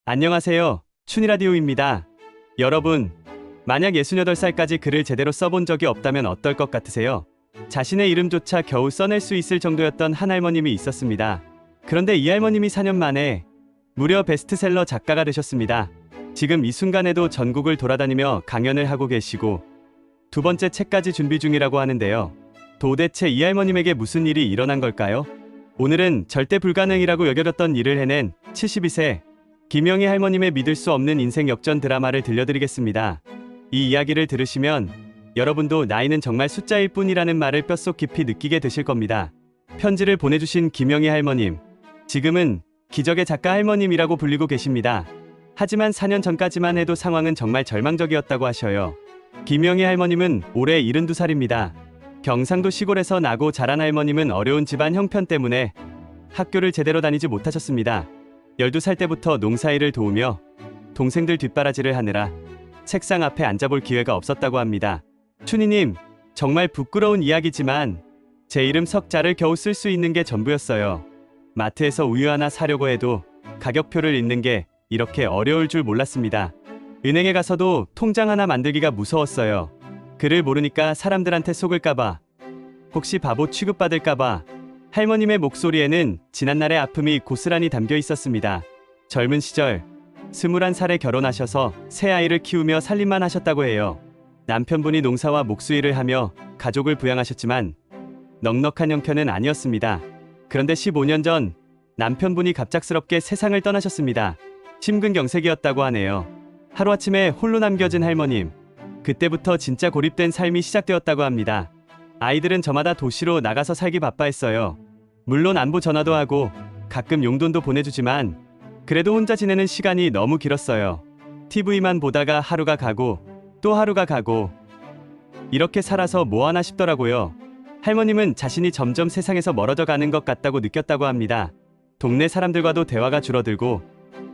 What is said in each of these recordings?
안녕하세요. 춘희라디오입니다. 여러분, 만약 68살까지 글을 제대로 써본 적이 없다면 어떨 것 같으세요? 자신의 이름조차 겨우 써낼 수 있을 정도였던 한 할머님이 있었습니다. 그런데 이 할머님이 4년 만에 무려 베스트셀러 작가가 되셨습니다. 지금 이 순간에도 전국을 돌아다니며 강연을 하고 계시고 두 번째 책까지 준비 중이라고 하는데요. 도대체 이 할머님에게 무슨 일이 일어난 걸까요? 오늘은 절대 불가능이라고 여겨졌던 일을 해낸 72세 김영희 할머님의 믿을 수 없는 인생 역전 드라마를 들려드리겠습니다. 이 이야기를 들으시면 여러분도 나이는 정말 숫자일 뿐이라는 말을 뼛속 깊이 느끼게 되실 겁니다. 편지를 보내주신 김영희 할머님, 지금은 기적의 작가 할머님이라고 불리고 계십니다. 하지만 4년 전까지만 해도 상황은 정말 절망적이었다고 하셔요. 김영희 할머님은 올해 72살입니다. 경상도 시골에서 나고 자란 할머님은 어려운 집안 형편 때문에 학교를 제대로 다니지 못하셨습니다. 12살 때부터 농사일을 도우며 동생들 뒷바라지를 하느라 책상 앞에 앉아볼 기회가 없었다고 합니다. 춘희님, 정말 부끄러운 이야기지만 제 이름 석자를 겨우 쓸 수 있는 게 전부였어요. 마트에서 우유 하나 사려고 해도 가격표를 읽는 게 이렇게 어려울 줄 몰랐습니다. 은행에 가서도 통장 하나 만들기가 무서웠어요. 글을 모르니까 사람들한테 속을까봐, 혹시 바보 취급받을까봐. 할머님의 목소리에는 지난날의 아픔이 고스란히 담겨 있었습니다. 젊은 시절 21살에 결혼하셔서 새 아이를 키우며 살림만 하셨다고 해요. 남편분이 농사와 목수일을 하며 가족을 부양하셨지만 넉넉한 형편은 아니었습니다. 그런데 15년 전 남편분이 갑작스럽게 세상을 떠나셨습니다. 심근경색이었다고 하네요. 하루아침에 홀로 남겨진 할머님, 그때부터 진짜 고립된 삶이 시작되었다고 합니다. 아이들은 저마다 도시로 나가서 살기 바빠했어요. 물론 안부 전화도 하고 가끔 용돈도 보내주지만 그래도 혼자 지내는 시간이 너무 길었어요. TV만 보다가 하루가 가고 또 하루가 가고 이렇게 살아서 뭐하나 싶더라고요. 할머님은 자신이 점점 세상에서 멀어져 가는 것 같다고 느꼈다고 합니다. 동네 사람들과도 대화가 줄어들고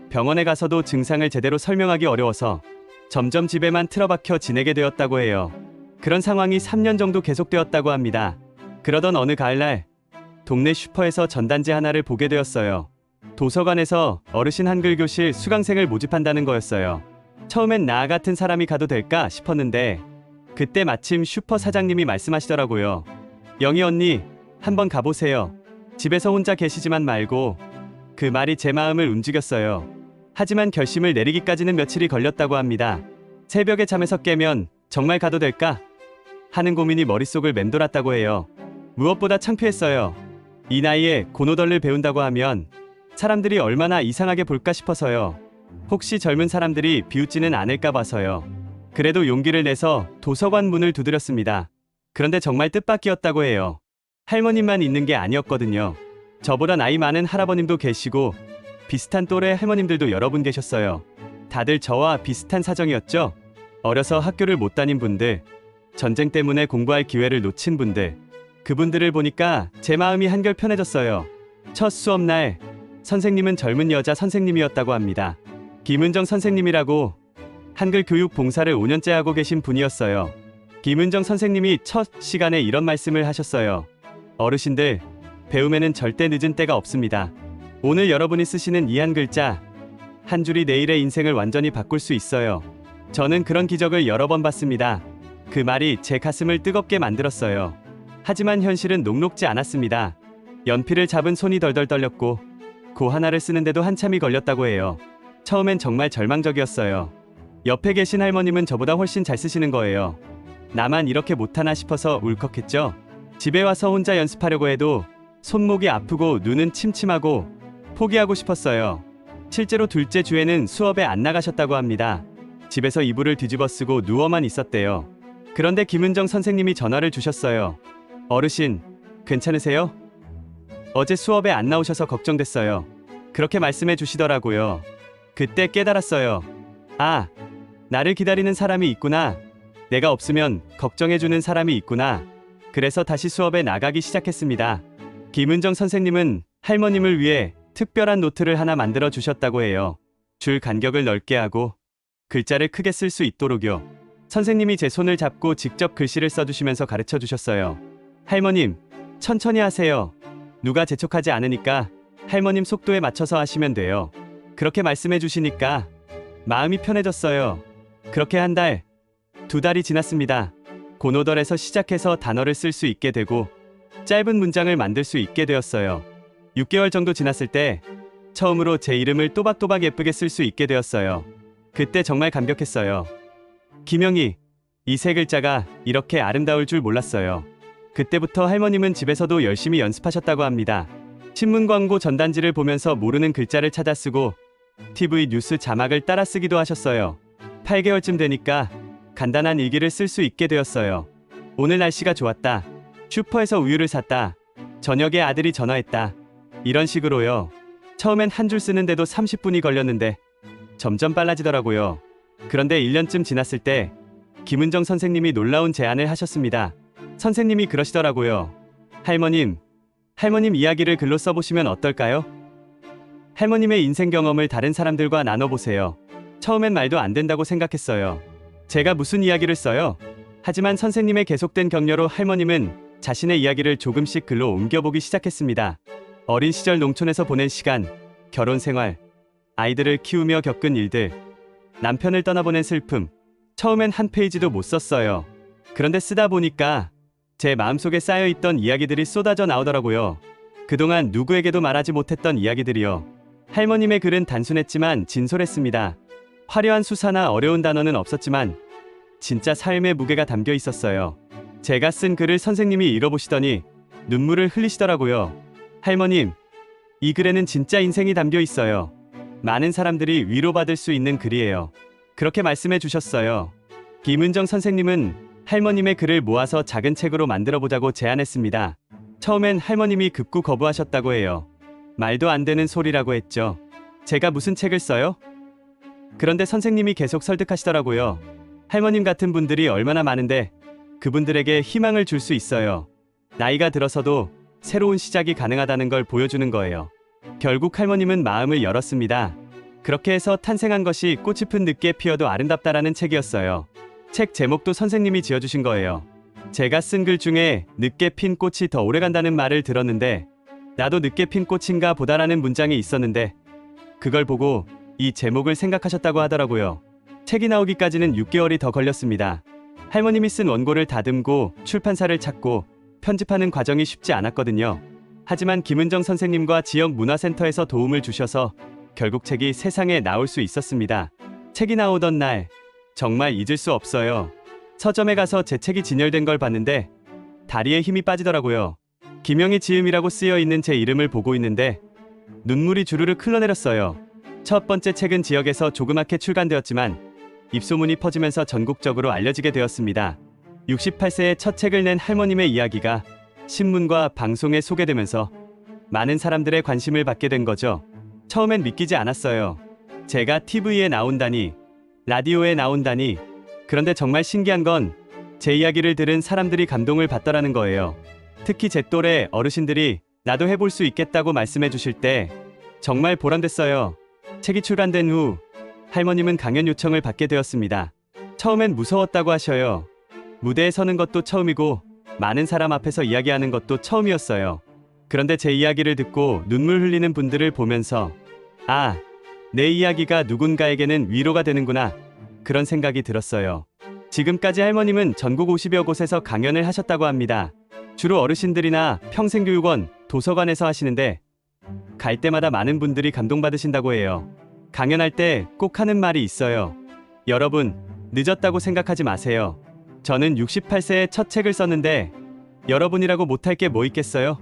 병원에 가서도 증상을 제대로 설명하기 어려워서 점점 집에만 틀어박혀 지내게 되었다고 해요. 그런 상황이 3년 정도 계속되었다고 합니다. 그러던 어느 가을날 동네 슈퍼에서 전단지 하나를 보게 되었어요. 도서관에서 어르신 한글교실 수강생을 모집한다는 거였어요. 처음엔 나 같은 사람이 가도 될까 싶었는데 그때 마침 슈퍼 사장님이 말씀하시더라고요. 영희 언니, 한번 가보세요. 집에서 혼자 계시지만 말고. 그 말이 제 마음을 움직였어요. 하지만 결심을 내리기까지는 며칠이 걸렸다고 합니다. 새벽에 잠에서 깨면 정말 가도 될까? 하는 고민이 머릿속을 맴돌았다고 해요. 무엇보다 창피했어요. 이 나이에 고노덜를 배운다고 하면 사람들이 얼마나 이상하게 볼까 싶어서요. 혹시 젊은 사람들이 비웃지는 않을까 봐서요. 그래도 용기를 내서 도서관 문을 두드렸습니다. 그런데 정말 뜻밖이었다고 해요. 할머님만 있는 게 아니었거든요. 저보다 나이 많은 할아버님도 계시고 비슷한 또래 할머님들도 여러 분 계셨어요. 다들 저와 비슷한 사정이었죠. 어려서 학교를 못 다닌 분들, 전쟁 때문에 공부할 기회를 놓친 분들, 그분들을 보니까 제 마음이 한결 편해졌어요. 첫 수업날 선생님은 젊은 여자 선생님이었다고 합니다. 김은정 선생님이라고 한글 교육 봉사를 5년째 하고 계신 분이었어요. 김은정 선생님이 첫 시간에 이런 말씀을 하셨어요. 어르신들, 배움에는 절대 늦은 때가 없습니다. 오늘 여러분이 쓰시는 이 한 글자, 한 줄이 내일의 인생을 완전히 바꿀 수 있어요. 저는 그런 기적을 여러 번 봤습니다. 그 말이 제 가슴을 뜨겁게 만들었어요. 하지만 현실은 녹록지 않았습니다. 연필을 잡은 손이 덜덜 떨렸고 고 하나를 쓰는데도 한참이 걸렸다고 해요. 처음엔 정말 절망적이었어요. 옆에 계신 할머님은 저보다 훨씬 잘 쓰시는 거예요. 나만 이렇게 못하나 싶어서 울컥했죠. 집에 와서 혼자 연습하려고 해도 손목이 아프고 눈은 침침하고 포기하고 싶었어요. 실제로 둘째 주에는 수업에 안 나가셨다고 합니다. 집에서 이불을 뒤집어 쓰고 누워만 있었대요. 그런데 김은정 선생님이 전화를 주셨어요. 어르신, 괜찮으세요? 어제 수업에 안 나오셔서 걱정됐어요. 그렇게 말씀해 주시더라고요. 그때 깨달았어요. 아, 나를 기다리는 사람이 있구나. 내가 없으면 걱정해주는 사람이 있구나. 그래서 다시 수업에 나가기 시작했습니다. 김은정 선생님은 할머님을 위해 특별한 노트를 하나 만들어 주셨다고 해요. 줄 간격을 넓게 하고 글자를 크게 쓸 수 있도록요. 선생님이 제 손을 잡고 직접 글씨를 써주시면서 가르쳐 주셨어요. 할머님, 천천히 하세요. 누가 재촉하지 않으니까 할머님 속도에 맞춰서 하시면 돼요. 그렇게 말씀해 주시니까 마음이 편해졌어요. 그렇게 한 달, 두 달이 지났습니다. 고노덜에서 시작해서 단어를 쓸 수 있게 되고 짧은 문장을 만들 수 있게 되었어요. 6개월 정도 지났을 때 처음으로 제 이름을 또박또박 예쁘게 쓸 수 있게 되었어요. 그때 정말 감격했어요. 김영희, 이 세 글자가 이렇게 아름다울 줄 몰랐어요. 그때부터 할머님은 집에서도 열심히 연습하셨다고 합니다. 신문 광고 전단지를 보면서 모르는 글자를 찾아 쓰고 TV 뉴스 자막을 따라 쓰기도 하셨어요. 8개월쯤 되니까 간단한 일기를 쓸 수 있게 되었어요. 오늘 날씨가 좋았다. 슈퍼에서 우유를 샀다. 저녁에 아들이 전화했다. 이런 식으로요. 처음엔 한 줄 쓰는데도 30분이 걸렸는데 점점 빨라지더라고요. 그런데 1년쯤 지났을 때 김은정 선생님이 놀라운 제안을 하셨습니다. 선생님이 그러시더라고요. 할머님 이야기를 글로 써보시면 어떨까요? 할머님의 인생 경험을 다른 사람들과 나눠보세요. 처음엔 말도 안 된다고 생각했어요. 제가 무슨 이야기를 써요? 하지만 선생님의 계속된 격려로 할머님은 자신의 이야기를 조금씩 글로 옮겨보기 시작했습니다. 어린 시절 농촌에서 보낸 시간, 결혼 생활, 아이들을 키우며 겪은 일들, 남편을 떠나보낸 슬픔. 처음엔 한 페이지도 못 썼어요. 그런데 쓰다 보니까 제 마음속에 쌓여있던 이야기들이 쏟아져 나오더라고요. 그동안 누구에게도 말하지 못했던 이야기들이요. 할머님의 글은 단순했지만 진솔했습니다. 화려한 수사나 어려운 단어는 없었지만 진짜 삶의 무게가 담겨 있었어요. 제가 쓴 글을 선생님이 읽어보시더니 눈물을 흘리시더라고요. 할머님, 이 글에는 진짜 인생이 담겨 있어요. 많은 사람들이 위로받을 수 있는 글이에요. 그렇게 말씀해 주셨어요. 김은정 선생님은 할머님의 글을 모아서 작은 책으로 만들어보자고 제안했습니다. 처음엔 할머님이 극구 거부하셨다고 해요. 말도 안 되는 소리라고 했죠. 제가 무슨 책을 써요? 그런데 선생님이 계속 설득하시더라고요. 할머님 같은 분들이 얼마나 많은데 그분들에게 희망을 줄 수 있어요. 나이가 들어서도 새로운 시작이 가능하다는 걸 보여주는 거예요. 결국 할머님은 마음을 열었습니다. 그렇게 해서 탄생한 것이 꽃이 핀 늦게 피어도 아름답다라는 책이었어요. 책 제목도 선생님이 지어주신 거예요. 제가 쓴 글 중에 늦게 핀 꽃이 더 오래간다는 말을 들었는데 나도 늦게 핀 꽃인가 보다라는 문장이 있었는데 그걸 보고 이 제목을 생각하셨다고 하더라고요. 책이 나오기까지는 6개월이 더 걸렸습니다. 할머님이 쓴 원고를 다듬고 출판사를 찾고 편집하는 과정이 쉽지 않았거든요. 하지만 김은정 선생님과 지역 문화센터에서 도움을 주셔서 결국 책이 세상에 나올 수 있었습니다. 책이 나오던 날 정말 잊을 수 없어요. 서점에 가서 제 책이 진열된 걸 봤는데 다리에 힘이 빠지더라고요. 김영희 지음이라고 쓰여 있는 제 이름을 보고 있는데 눈물이 주르륵 흘러내렸어요. 첫 번째 책은 지역에서 조그맣게 출간되었지만 입소문이 퍼지면서 전국적으로 알려지게 되었습니다. 68세에 첫 책을 낸 할머님의 이야기가 신문과 방송에 소개되면서 많은 사람들의 관심을 받게 된 거죠. 처음엔 믿기지 않았어요. 제가 TV에 나온다니, 라디오에 나온다니. 그런데 정말 신기한 건 제 이야기를 들은 사람들이 감동을 받더라는 거예요. 특히 제 또래 어르신들이 나도 해볼 수 있겠다고 말씀해 주실 때 정말 보람됐어요. 책이 출간된 후 할머님은 강연 요청을 받게 되었습니다. 처음엔 무서웠다고 하셔요. 무대에 서는 것도 처음이고 많은 사람 앞에서 이야기하는 것도 처음이었어요. 그런데 제 이야기를 듣고 눈물 흘리는 분들을 보면서 아, 내 이야기가 누군가에게는 위로가 되는구나. 그런 생각이 들었어요. 지금까지 할머님은 전국 50여 곳에서 강연을 하셨다고 합니다. 주로 어르신들이나 평생교육원, 도서관에서 하시는데 갈 때마다 많은 분들이 감동받으신다고 해요. 강연할 때 꼭 하는 말이 있어요. 여러분, 늦었다고 생각하지 마세요. 저는 68세에 첫 책을 썼는데 여러분이라고 못할 게 뭐 있겠어요?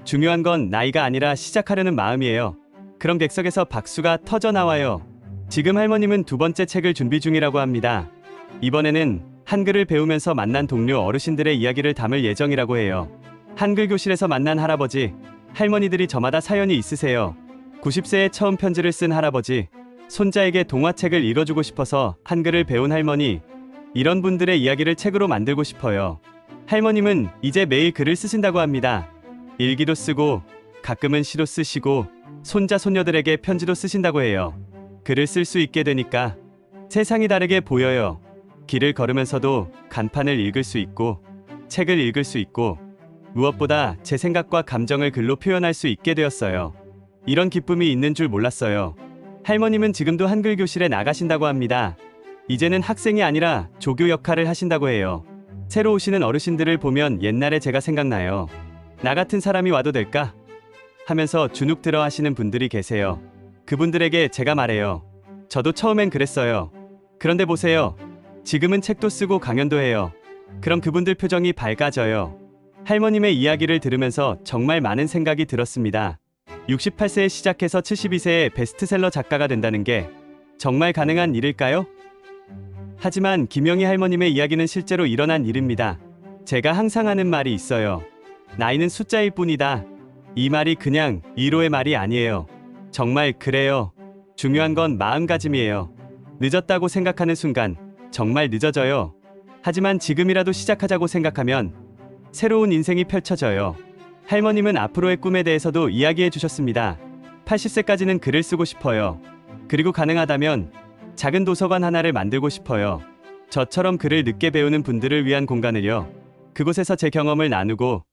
중요한 건 나이가 아니라 시작하려는 마음이에요. 그런 객석에서 박수가 터져 나와요. 지금 할머님은 두 번째 책을 준비 중이라고 합니다. 이번에는 한글을 배우면서 만난 동료 어르신들의 이야기를 담을 예정이라고 해요. 한글 교실에서 만난 할아버지, 할머니들이 저마다 사연이 있으세요. 90세에 처음 편지를 쓴 할아버지, 손자에게 동화책을 읽어주고 싶어서 한글을 배운 할머니, 이런 분들의 이야기를 책으로 만들고 싶어요. 할머님은 이제 매일 글을 쓰신다고 합니다. 일기도 쓰고 가끔은 시도 쓰시고 손자 손녀들에게 편지도 쓰신다고 해요. 글을 쓸 수 있게 되니까 세상이 다르게 보여요. 길을 걸으면서도 간판을 읽을 수 있고 책을 읽을 수 있고 무엇보다 제 생각과 감정을 글로 표현할 수 있게 되었어요. 이런 기쁨이 있는 줄 몰랐어요. 할머님은 지금도 한글 교실에 나가신다고 합니다. 이제는 학생이 아니라 조교 역할을 하신다고 해요. 새로 오시는 어르신들을 보면 옛날에 제가 생각나요. 나 같은 사람이 와도 될까? 하면서 주눅 들어 하시는 분들이 계세요. 그분들에게 제가 말해요. 저도 처음엔 그랬어요. 그런데 보세요. 지금은 책도 쓰고 강연도 해요. 그럼 그분들 표정이 밝아져요. 할머님의 이야기를 들으면서 정말 많은 생각이 들었습니다. 68세에 시작해서 72세에 베스트셀러 작가가 된다는 게 정말 가능한 일일까요? 하지만 김영희 할머님의 이야기는 실제로 일어난 일입니다. 제가 항상 하는 말이 있어요. 나이는 숫자일 뿐이다. 이 말이 그냥 위로의 말이 아니에요. 정말 그래요. 중요한 건 마음가짐이에요. 늦었다고 생각하는 순간 정말 늦어져요. 하지만 지금이라도 시작하자고 생각하면 새로운 인생이 펼쳐져요. 할머님은 앞으로의 꿈에 대해서도 이야기해 주셨습니다. 80세까지는 글을 쓰고 싶어요. 그리고 가능하다면 작은 도서관 하나를 만들고 싶어요. 저처럼 글을 늦게 배우는 분들을 위한 공간을요. 그곳에서 제 경험을 나누고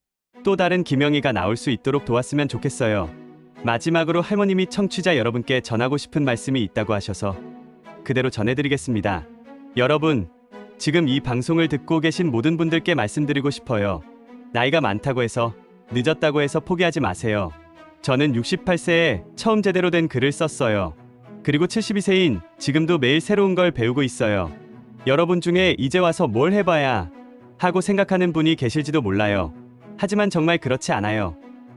또 다른 김영희가 나올 수 있도록 도왔으면 좋겠어요. 마지막으로 할머님이 청취자 여러분께 전하고 싶은 말씀이 있다고 하셔서 그대로 전해드리겠습니다. 여러분, 지금 이 방송을 듣고 계신 모든 분들께 말씀드리고 싶어요. 나이가 많다고 해서 늦었다고 해서 포기하지 마세요. 저는 68세에 처음 제대로 된 글을 썼어요. 그리고 72세인 지금도 매일 새로운 걸 배우고 있어요. 여러분 중에 이제 와서 뭘 해봐야 하고 생각하는 분이 계실지도 몰라요. 하지만 정말 그렇지 않아요.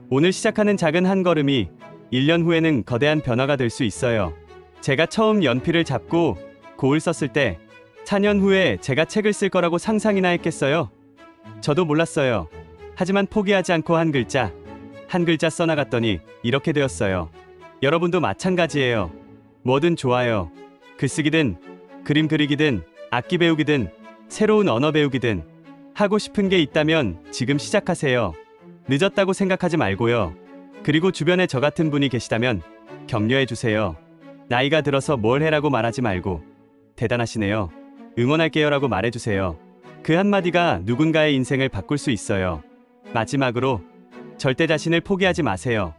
오늘 시작하는 작은 한 걸음이 1년 후에는 거대한 변화가 될 수 있어요. 제가 처음 연필을 잡고 고을 썼을 때 4년 후에 제가 책을 쓸 거라고 상상이나 했겠어요? 저도 몰랐어요. 하지만 포기하지 않고 한 글자 써나갔더니 이렇게 되었어요. 여러분도 마찬가지예요. 뭐든 좋아요. 글쓰기든 그림 그리기든 악기 배우기든 새로운 언어 배우기든 하고 싶은 게 있다면 지금 시작하세요. 늦었다고 생각하지 말고요. 그리고 주변에 저 같은 분이 계시다면 격려해 주세요. 나이가 들어서 뭘 해라고 말하지 말고 대단하시네요. 응원할게요라고 말해주세요. 그 한마디가 누군가의 인생을 바꿀 수 있어요. 마지막으로 절대 자신을 포기하지 마세요.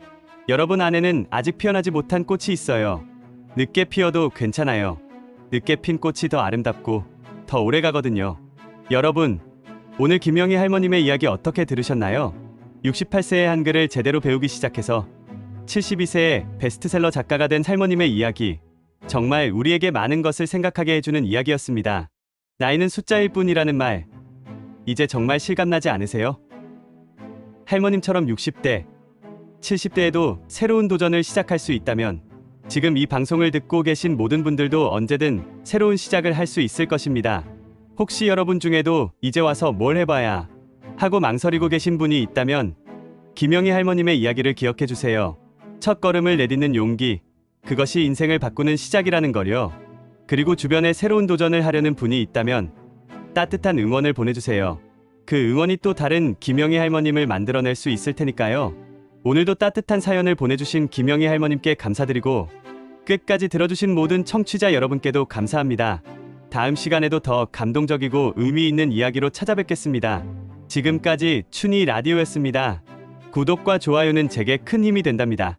여러분 안에는 아직 피어나지 못한 꽃이 있어요. 늦게 피어도 괜찮아요. 늦게 핀 꽃이 더 아름답고 더 오래 가거든요. 여러분, 오늘 김영희 할머님의 이야기 어떻게 들으셨나요? 68세의 한글을 제대로 배우기 시작해서 72세에 베스트셀러 작가가 된 할머님의 이야기, 정말 우리에게 많은 것을 생각하게 해주는 이야기였습니다. 나이는 숫자일 뿐이라는 말, 이제 정말 실감나지 않으세요? 할머님처럼 60대, 70대에도 새로운 도전을 시작할 수 있다면 지금 이 방송을 듣고 계신 모든 분들도 언제든 새로운 시작을 할 수 있을 것입니다. 혹시 여러분 중에도 이제 와서 뭘 해봐야 하고 망설이고 계신 분이 있다면 김영희 할머님의 이야기를 기억해 주세요. 첫 걸음을 내딛는 용기, 그것이 인생을 바꾸는 시작이라는 거요. 그리고 주변에 새로운 도전을 하려는 분이 있다면 따뜻한 응원을 보내주세요. 그 응원이 또 다른 김영희 할머님을 만들어낼 수 있을 테니까요. 오늘도 따뜻한 사연을 보내주신 김영희 할머님께 감사드리고 끝까지 들어주신 모든 청취자 여러분께도 감사합니다. 다음 시간에도 더 감동적이고 의미 있는 이야기로 찾아뵙겠습니다. 지금까지 춘희 라디오였습니다. 구독과 좋아요는 제게 큰 힘이 된답니다.